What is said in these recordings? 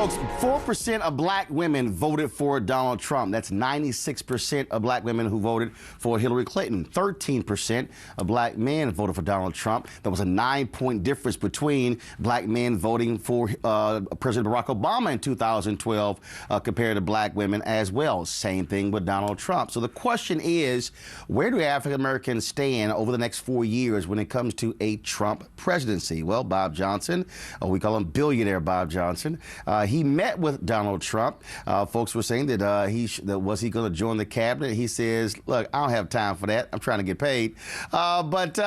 Folks, 4% of black women voted for Donald Trump. That's 96% of black women who voted for Hillary Clinton. 13% of black men voted for Donald Trump. There was a 9-point difference between black men voting for President Barack Obama in 2012 compared to black women as well. Same thing with Donald Trump. So the question is, where do African Americans stand over the next 4 years when it comes to a Trump presidency? Well, Bob Johnson, we call him billionaire Bob Johnson, he met with Donald Trump. Folks were saying that was he going to join the cabinet? He says, look, I don't have time for that. I'm trying to get paid. But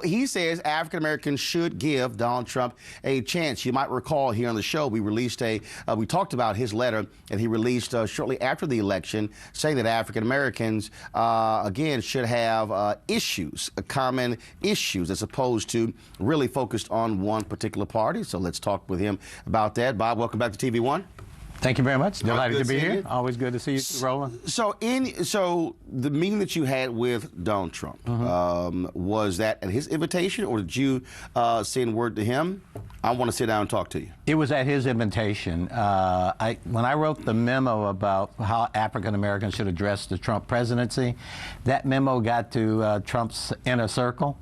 he says African Americans should give Donald Trump a chance. You might recall here on the show, we talked about his letter that he released shortly after the election, saying that African Americans, again, should have issues, common issues, as opposed to really focused on one particular party. So let's talk with him about that. Bob, welcome back to TV One. Thank you very much. Delighted to be here. Always good to see you, Roland. So the meeting that you had with Donald Trump, was that at his invitation, or did you send word to him? I want to sit down and talk to you. It was at his invitation. When I wrote the memo about how African Americans should address the Trump presidency, that memo got to Trump's inner circle.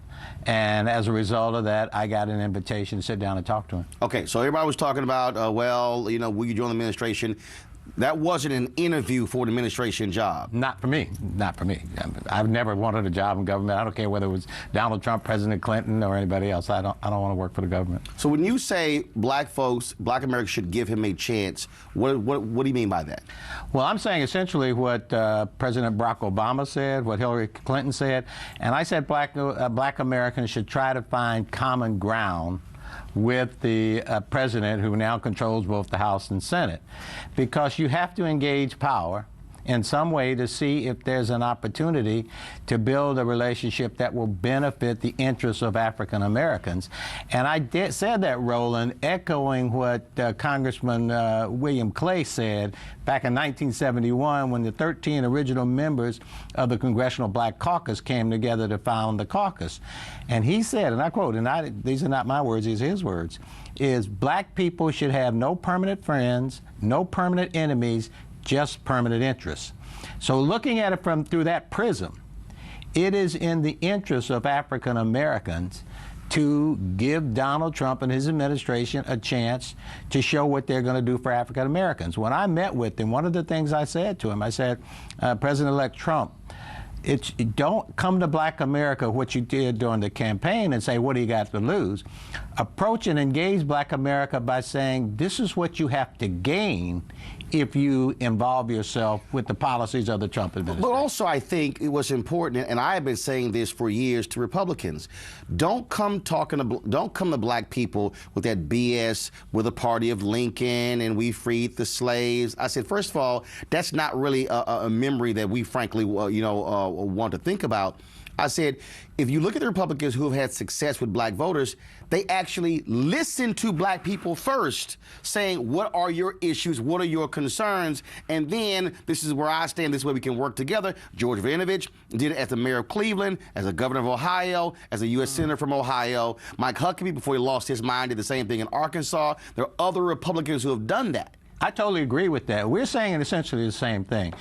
And as a result of that, I got an invitation to sit down and talk to him. Okay, so everybody was talking about, well, you know, will you join the administration? That wasn't an interview for the administration job. Not for me. Not for me. I've never wanted a job in government. I don't care whether it was Donald Trump, President Clinton, or anybody else. I don't want to work for the government. So when you say black folks, black Americans should give him a chance, what do you mean by that? Well, I'm saying essentially what President Barack Obama said, what Hillary Clinton said, and I said black Americans should try to find common ground with the president, who now controls both the House and Senate, because you have to engage power in some way to see if there's an opportunity to build a relationship that will benefit the interests of African Americans. And I said that, Roland, echoing what Congressman William Clay said back in 1971 when the 13 original members of the Congressional Black Caucus came together to found the caucus. And he said, and I quote, and these are not my words, these are his words, is black people should have no permanent friends, no permanent enemies, just permanent interests. So looking at it through that prism, it is in the interest of African Americans to give Donald Trump and his administration a chance to show what they're going to do for African Americans. When I met with him, one of the things I said to him, I said, President-elect Trump, don't come to black America, what you did during the campaign, and say, what do you got to lose? Approach and engage black America by saying, this is what you have to gain if you involve yourself with the policies of the Trump administration. But also, I think it was important, and I have been saying this for years to Republicans, don't come to black people with that BS with the party of Lincoln and we freed the slaves. I said, first of all, that's not really a memory that we frankly, want to think about. I said, if you look at the Republicans who have had success with black voters, they actually listen to black people first, saying, what are your issues? What are your concerns? And then, this is where I stand, this is where we can work together. George Vinovich did it as the mayor of Cleveland, as a governor of Ohio, as a U.S. senator from Ohio. Mike Huckabee, before he lost his mind, did the same thing in Arkansas. There are other Republicans who have done that. I totally agree with that. We're saying essentially the same thing.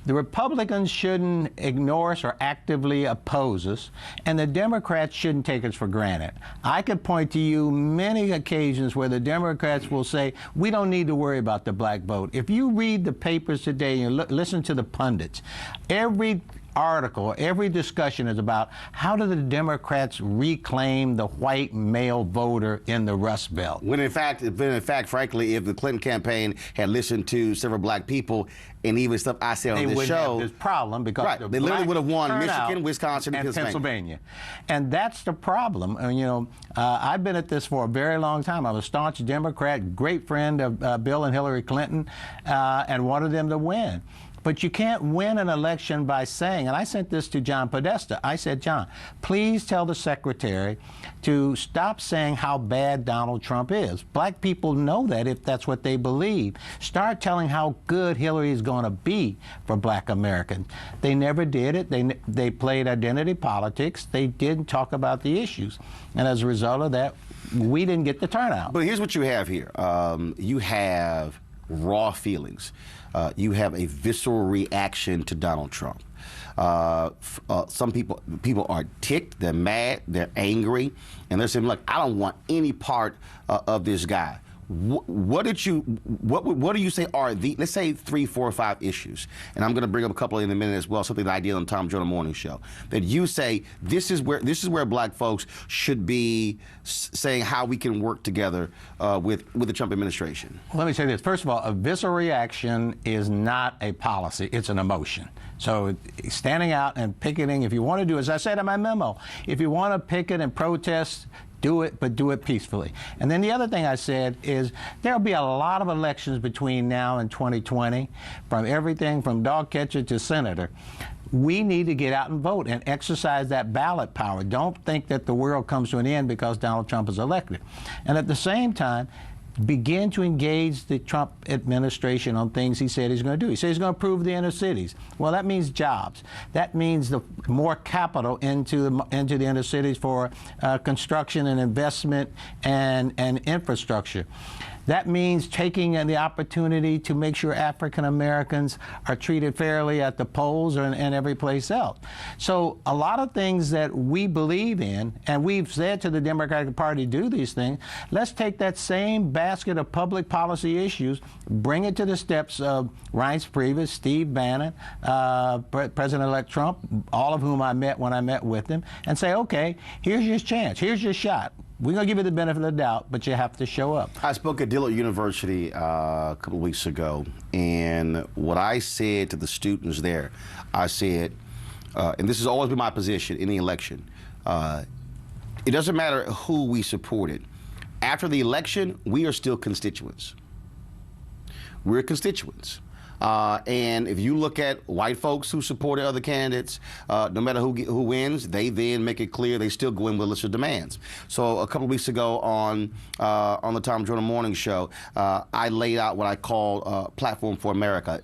The Republicans shouldn't ignore us or actively oppose us, and the Democrats shouldn't take us for granted. I could point to you many occasions where the Democrats will say, we don't need to worry about the black vote. If you read the papers today and listen to the pundits, every article, every discussion is about how do the Democrats reclaim the white male voter in the Rust Belt. When in fact, frankly, if the Clinton campaign had listened to several black people and even stuff I said on this show, they wouldn't have this problem because they literally would have won Michigan, Wisconsin, and Pennsylvania. And that's the problem. And, I've been at this for a very long time. I'm a staunch Democrat, great friend of Bill and Hillary Clinton, and wanted them to win. But you can't win an election by saying, and I sent this to John Podesta, I said, John, please tell the secretary to stop saying how bad Donald Trump is. Black people know that if that's what they believe. Start telling how good Hillary is going to be for black Americans. They never did it. They played identity politics. They didn't talk about the issues. And as a result of that, we didn't get the turnout. But here's what you have here. You have raw feelings. You have a visceral reaction to Donald Trump. Some people are ticked, they're mad, they're angry, and they're saying, look, I don't want any part of this guy. What do you say are the, let's say 3, 4, or 5 issues, and I'm going to bring up a couple in a minute as well, something that I did on Tom Joyner Morning Show, that you say this is where black folks should be saying how we can work together with the Trump administration. Let me say this. First of all, a visceral reaction is not a policy, it's an emotion. So standing out and picketing, if you want to do, as I said in my memo, if you want to picket and protest, do it, but do it peacefully. And then the other thing I said is there'll be a lot of elections between now and 2020, from everything from dog catcher to senator. We need to get out and vote and exercise that ballot power. Don't think that the world comes to an end because Donald Trump is elected. And at the same time, begin to engage the Trump administration on things he said he's going to do. He said he's going to improve the inner cities. Well, that means jobs. That means the more capital into the inner cities for construction and investment and infrastructure. That means taking the opportunity to make sure African Americans are treated fairly at the polls and every place else. So a lot of things that we believe in, and we've said to the Democratic Party, do these things. Let's take that same basket of public policy issues, bring it to the steps of Reince Priebus, Steve Bannon, President-elect Trump, all of whom I met when I met with him, and say, okay, here's your chance, here's your shot. We're going to give you the benefit of the doubt, but you have to show up. I spoke at Dillard University a couple of weeks ago, and what I said to the students there, I said, and this has always been my position in the election, it doesn't matter who we supported. After the election, we are still constituents. We're constituents. And if you look at white folks who supported other candidates, no matter who wins, they then make it clear they still go in with a list of demands. So a couple of weeks ago on the Tom Joyner Morning Show, I laid out what I call Platform for America.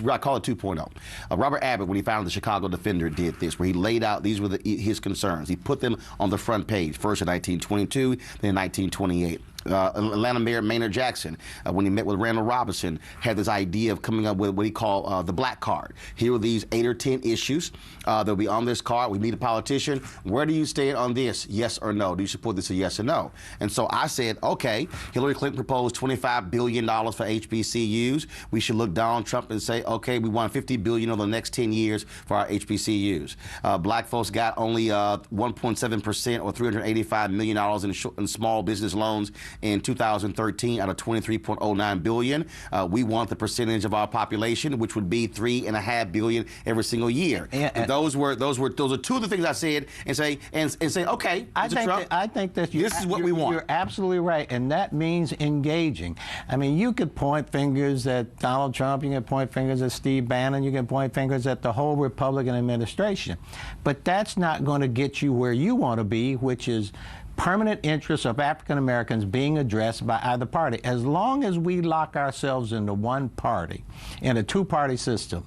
I call it 2.0. Robert Abbott, when he founded the Chicago Defender, did this, where he laid out these were his concerns. He put them on the front page, first in 1922, then in 1928. Atlanta Mayor Maynard Jackson, when he met with Randall Robinson, had this idea of coming up with what he called the black card. Here are these 8 or 10 issues. They'll be on this card. We meet a politician. Where do you stand on this? Yes or no? Do you support this, a yes or no? And so I said, okay, Hillary Clinton proposed $25 billion for HBCUs. We should look Donald Trump and say, okay, we want $50 billion over the next 10 years for our HBCUs. Black folks got only 1.7% or $385 million in small business loans in 2013 out of $23.09 billion. We want the percentage of our population, which would be $3.5 billion every single year. And those are two of the things I said, and say okay, I think that this is what we want. You're absolutely right, and that means engaging. I mean, you could point fingers at Donald Trump, you can point fingers at Steve Bannon, you can point fingers at the whole Republican administration, but that's not going to get you where you want to be, which is permanent interests of African Americans being addressed by either party. As long as we lock ourselves into one party, in a two-party system,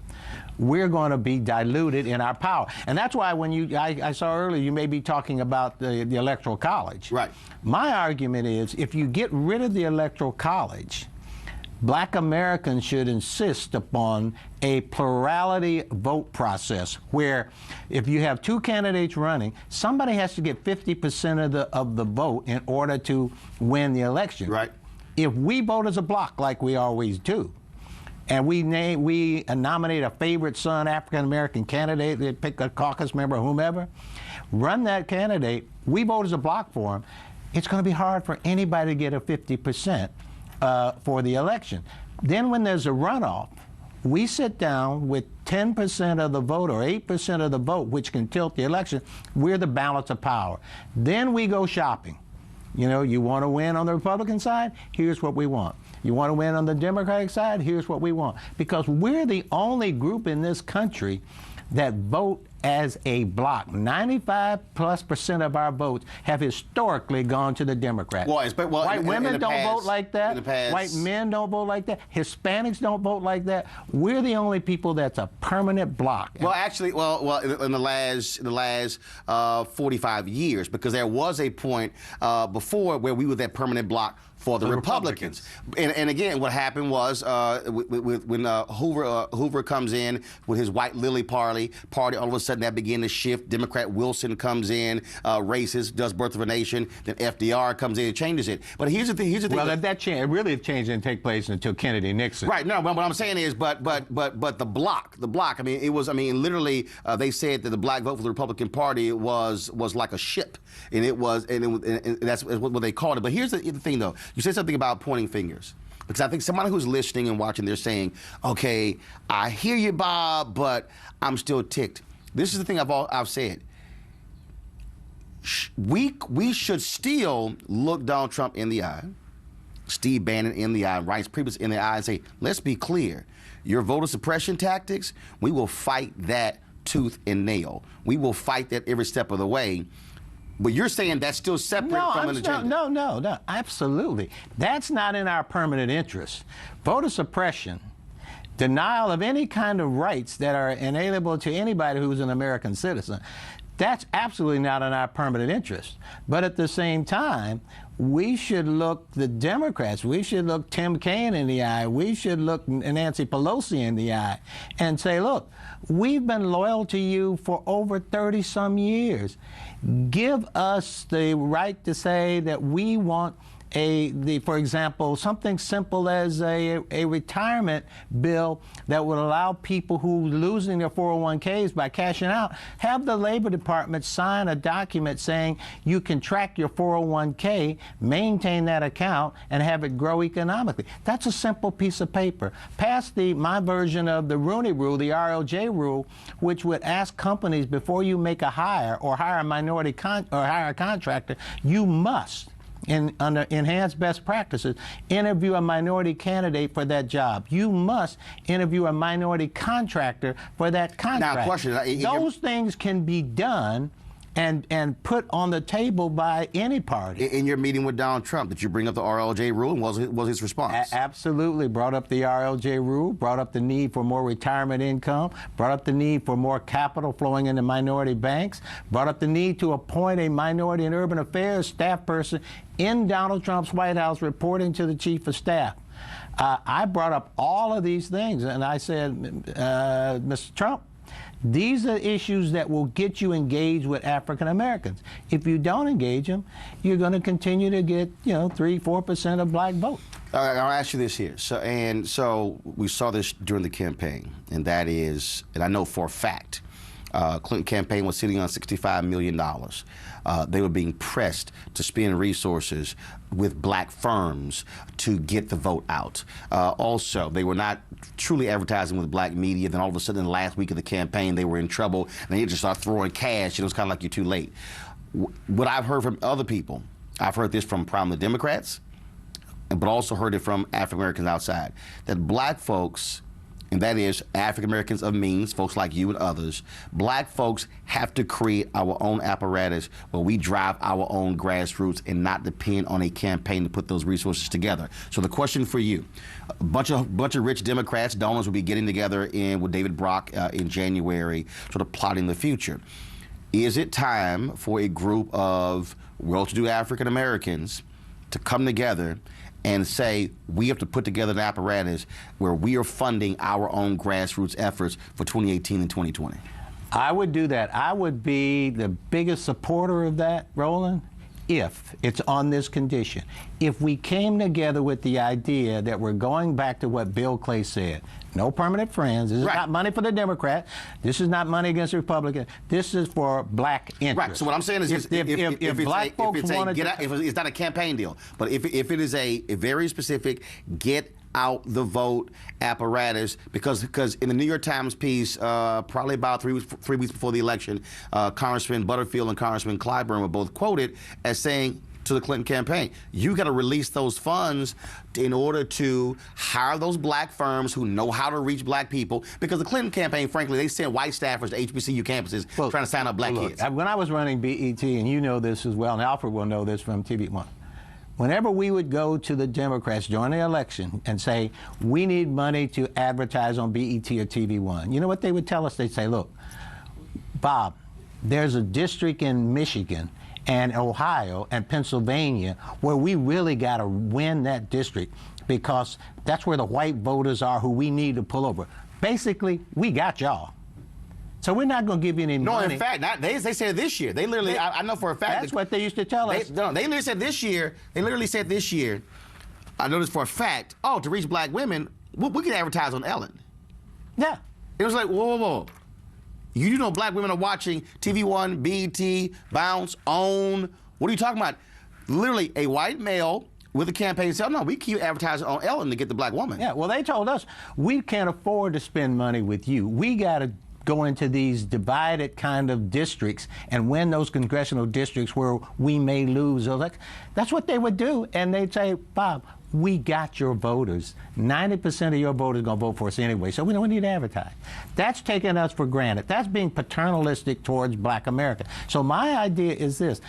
we're going to be diluted in our power. And that's why when I saw earlier, you may be talking about the Electoral College. Right. My argument is, if you get rid of the Electoral College, Black Americans should insist upon a plurality vote process where if you have 2 candidates running, somebody has to get 50% of the vote in order to win the election. Right. If we vote as a block like we always do, and we nominate a favorite son African American candidate, they pick a caucus member or whomever, run that candidate, we vote as a block for him, it's going to be hard for anybody to get a 50%. For the election. Then when there's a runoff, we sit down with 10% of the vote or 8% of the vote, which can tilt the election. We're the balance of power. Then we go shopping. You know, you want to win on the Republican side? Here's what we want. You want to win on the Democratic side? Here's what we want. Because we're the only group in this country that vote as a bloc. 95+% of our votes have historically gone to the Democrats. White women don't vote like that. White men don't vote like that. Hispanics don't vote like that. We're the only people that's a permanent bloc. Well, actually, in the last 45 years, because there was a point before where we were that permanent bloc for the Republicans. And again, what happened was when Hoover comes in with his White Lily Party, all of a sudden that began to shift. Democrat Wilson comes in, racist, does Birth of a Nation. Then FDR comes in and changes it. But here's the thing. Well, that change, it really changed didn't take place until Kennedy Nixon. Right. No, what I'm saying is, but the bloc. I mean, it was. I mean, literally, they said that the black vote for the Republican Party was like a ship, and that's what they called it. But here's the thing, though. You said something about pointing fingers. Because I think somebody who's listening and watching, they're saying, okay, I hear you, Bob, but I'm still ticked. This is the thing I've said. We should still look Donald Trump in the eye, Steve Bannon in the eye, Reince Priebus in the eye, and say, let's be clear. Your voter suppression tactics, we will fight that tooth and nail. We will fight that every step of the way. But you're saying that's still separate from an agenda. No, absolutely. That's not in our permanent interest. Voter suppression, denial of any kind of rights that are inalienable to anybody who's an American citizen, that's absolutely not in our permanent interest. But at the same time, we should look the Democrats, we should look Tim Kaine in the eye, we should look Nancy Pelosi in the eye and say, look, we've been loyal to you for over 30-some years. Give us the right to say that we want for example, something simple as a retirement bill that would allow people who are losing their 401ks by cashing out, have the Labor Department sign a document saying you can track your 401k, maintain that account, and have it grow economically. That's a simple piece of paper. Pass my version of the Rooney Rule, the RLJ rule, which would ask companies before you make a hire or hire a minority or hire a contractor, you must, under enhanced best practices, interview a minority candidate for that job. You must interview a minority contractor for that contract. Now, question. Those things can be done and put on the table by any party. In your meeting with Donald Trump, did you bring up the RLJ rule, and was his response? Absolutely. Brought up the RLJ rule, brought up the need for more retirement income, brought up the need for more capital flowing into minority banks, brought up the need to appoint a minority and urban affairs staff person in Donald Trump's White House reporting to the chief of staff. I brought up all of these things, and I said, Mr. Trump, these are issues that will get you engaged with African Americans. If you don't engage them, you're going to continue to get, 3-4% of black vote. I'll ask you this here. So we saw this during the campaign, and that is, and I know for a fact, Clinton campaign was sitting on $65 million. They were being pressed to spend resources with black firms to get the vote out. Also, they were not truly advertising with black media. Then all of a sudden, the last week of the campaign, they were in trouble, and they just started throwing cash. It was kind of like you're too late. What I've heard from other people, I've heard this from prominent Democrats, but also heard it from African Americans outside, that black folks, and that is African Americans of means, folks like you and others, black folks have to create our own apparatus where we drive our own grassroots and not depend on a campaign to put those resources together. So the question for you, a bunch of rich Democrats, donors will be getting together with David Brock in January, sort of plotting the future. Is it time for a group of well-to-do African Americans to come together and say we have to put together an apparatus where we are funding our own grassroots efforts for 2018 and 2020? I would do that. I would be the biggest supporter of that, Roland, if it's on this condition. If we came together with the idea that we're going back to what Bill Clay said, no permanent friends. This is not money for the Democrat. This is not money against the Republican. This is for black interests. Right. So what I'm saying is, if black folks wanted if it's not a campaign deal, but if it is a very specific get out the vote apparatus, because in the New York Times piece, probably about 3 weeks before the election, Congressman Butterfield and Congressman Clyburn were both quoted as saying to the Clinton campaign. You got to release those funds in order to hire those black firms who know how to reach black people. Because the Clinton campaign, frankly, they sent white staffers to HBCU campuses trying to sign up black kids. When I was running BET, and you know this as well, and Alfred will know this from TV1, whenever we would go to the Democrats during the election and say, we need money to advertise on BET or TV1, you know what they would tell us? They'd say, look, Bob, there's a district in Michigan and Ohio and Pennsylvania where we really got to win that district because that's where the white voters are who we need to pull over. Basically, we got y'all. So we're not going to give you any money. No, in fact, they said this year. They literally, I know for a fact. That's what they used to tell us. They literally said this year, I know this for a fact, to reach black women, we can advertise on Ellen. Yeah. It was like, whoa. You do know black women are watching TV1, BET, Bounce, OWN. What are you talking about? Literally, a white male with a campaign said, no, we keep advertising on Ellen to get the black woman. Yeah, well, they told us, we can't afford to spend money with you. We got to go into these divided kind of districts and win those congressional districts where we may lose. That's what they would do. And they'd say, Bob, we got your voters. 90% of your voters are going to vote for us anyway, so we don't need to advertise. That's taking us for granted. That's being paternalistic towards black America. So my idea is this.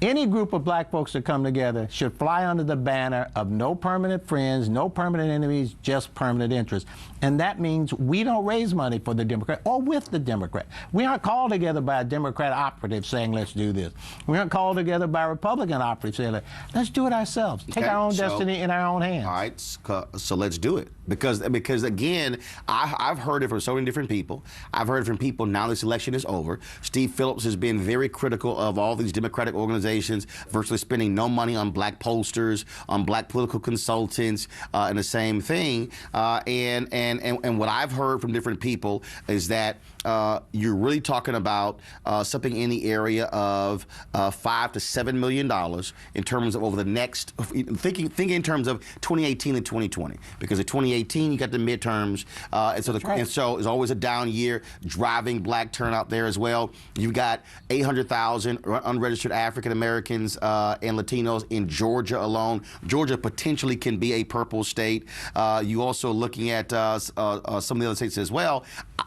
Any group of black folks that come together should fly under the banner of no permanent friends, no permanent enemies, just permanent interests. And that means we don't raise money for the Democrat or with the Democrat. We aren't called together by a Democrat operative saying, let's do this. We aren't called together by a Republican operative saying, let's do it ourselves. Take our own destiny in our own hands. All right, so let's do it. Because again, I've heard it from so many different people. I've heard it from people now this election is over. Steve Phillips has been very critical of all these Democratic organizations virtually spending no money on black pollsters, on black political consultants, and the same thing. And what I've heard from different people is that you're really talking about something in the area of $5 to $7 million in terms of over the next, thinking in terms of 2018 and 2020, because in 2018 you got the midterms, and so it's always a down year, driving black turnout there as well. You've got 800,000 unregistered African Americans and Latinos in Georgia alone. Georgia potentially can be a purple state. You also looking at some of the other states as well.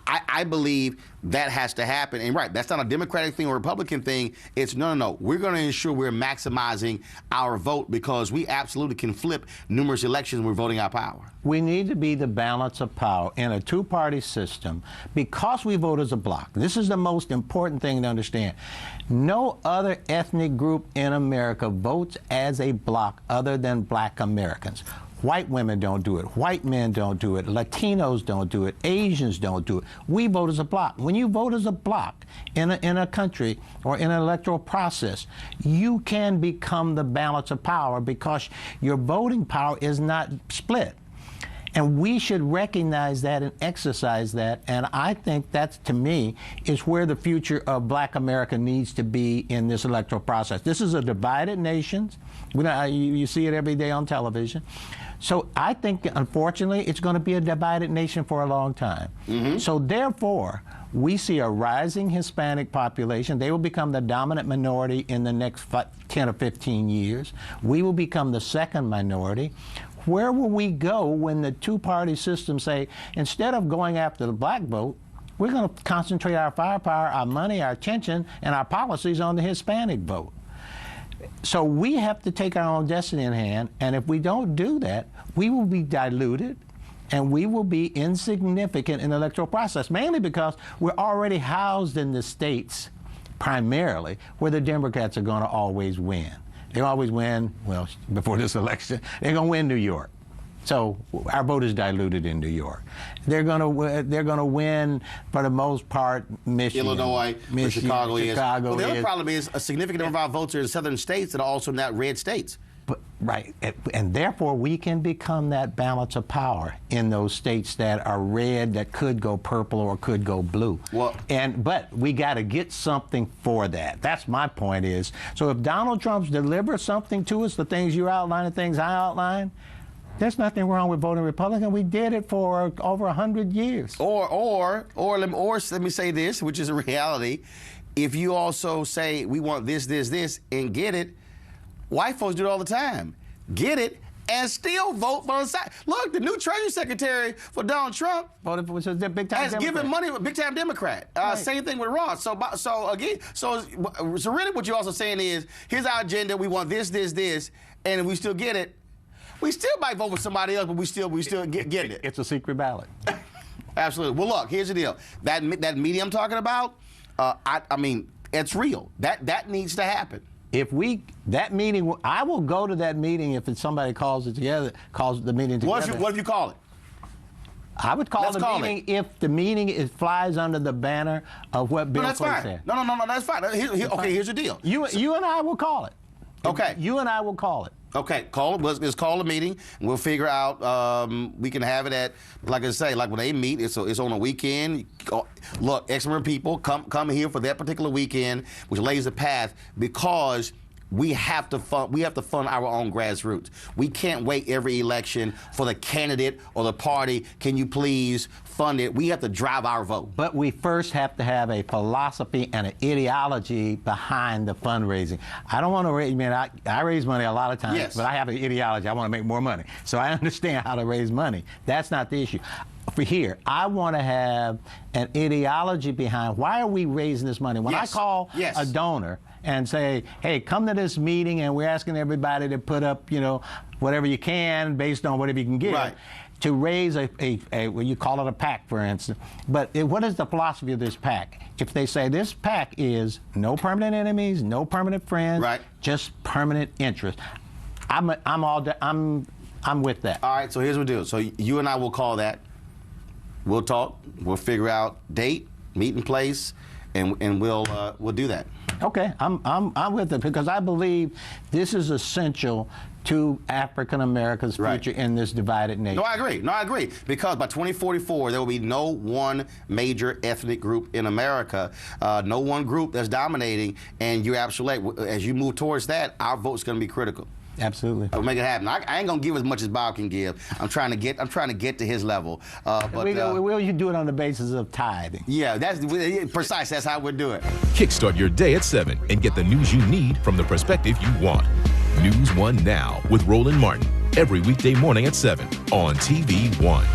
I believe that has to happen. And right, that's not a Democratic thing or Republican thing. It's no. We're going to ensure we're maximizing our vote because we absolutely can flip numerous elections when we're voting our power. We need to be the balance of power in a two-party system because we vote as a bloc. This is the most important thing to understand. No other ethnic group in America votes as a bloc other than black Americans. White women don't do it. White men don't do it. Latinos don't do it. Asians don't do it. We vote as a bloc. When you vote as a bloc in a country or in an electoral process, you can become the balance of power because your voting power is not split. And we should recognize that and exercise that. And I think that, to me, is where the future of black America needs to be in this electoral process. This is a divided nation. You see it every day on television. So I think, unfortunately, it's going to be a divided nation for a long time. Mm-hmm. So therefore, we see a rising Hispanic population. They will become the dominant minority in the next 10 or 15 years. We will become the second minority. Where will we go when the two-party system say, instead of going after the black vote, we're going to concentrate our firepower, our money, our attention, and our policies on the Hispanic vote? So we have to take our own destiny in hand, and if we don't do that, we will be diluted and we will be insignificant in the electoral process, mainly because we're already housed in the states, primarily, where the Democrats are going to always win. They always win, well, before this election, they're going to win New York. So our vote is diluted in New York. They're going to win, for the most part, Michigan. Illinois, Michigan, Chicago is. Well, the other is. problem is a significant number of our votes are in southern states that are also not red states. Right, and therefore we can become that balance of power in those states that are red, that could go purple or could go blue. Well, but we got to get something for that. That's my point is. So if Donald Trump's delivers something to us, the things you outline, the things I outline, there's nothing wrong with voting Republican. We did it for over 100 years. Or let me say this, which is a reality. If you also say we want this, and get it, White folks do it all the time. Get it and still vote for the side. Look, the new Treasury Secretary for Donald Trump voted for a big time has given money to a big time Democrat. Right. Same thing with Ross. So really, what you're also saying is, here's our agenda. We want this, and if we still get it, we still might vote for somebody else, but we still get it. It's a secret ballot. Absolutely. Well, look, here's the deal. That meeting I'm talking about, I mean, it's real. That needs to happen. That meeting, I will go to that meeting if somebody calls the meeting together. What if you call it? I would call the meeting if the meeting flies under the banner of what Bill Clinton said. No, that's fine. Okay, here's the deal. You and I will call it. Okay. You and I will call it. Okay, let's call a meeting. We'll figure out. We can have it at, like I say, like when they meet. It's on a weekend. Look, X number of people come here for that particular weekend, which lays the path, because we have to fund our own grassroots. We can't wait every election for the candidate or the party. Can you please fund it? We have to drive our vote. But we first have to have a philosophy and an ideology behind the fundraising. I don't want to raise, I raise money a lot of times, yes, but I have an ideology. I want to make more money. So I understand how to raise money. That's not the issue. For here, I want to have an ideology behind why are we raising this money. When I call a donor and say, hey, come to this meeting and we're asking everybody to put up, whatever you can based on whatever you can give. Right. To raise well, you call it a PAC, for instance. But what is the philosophy of this PAC? If they say this PAC is no permanent enemies, no permanent friends, right, just permanent interest, I'm with that. All right, so here's what we'll do. So you and I will call that. We'll talk. We'll figure out date, meeting place, and we'll do that. Okay, I'm with it, because I believe this is essential to African Americans' future in this divided nation. No, I agree. Because by 2044, there will be no one major ethnic group in America, no one group that's dominating, and you're absolutely right. As you move towards that, our vote's going to be critical. Absolutely. We'll make it happen. I ain't gonna give as much as Bob can give. I'm trying to get to his level. Will you do it on the basis of tithing? Yeah, that's precise. That's how we'll do it. Kickstart your day at 7 and get the news you need from the perspective you want. NewsOne Now with Roland Martin, every weekday morning at 7 on TV1.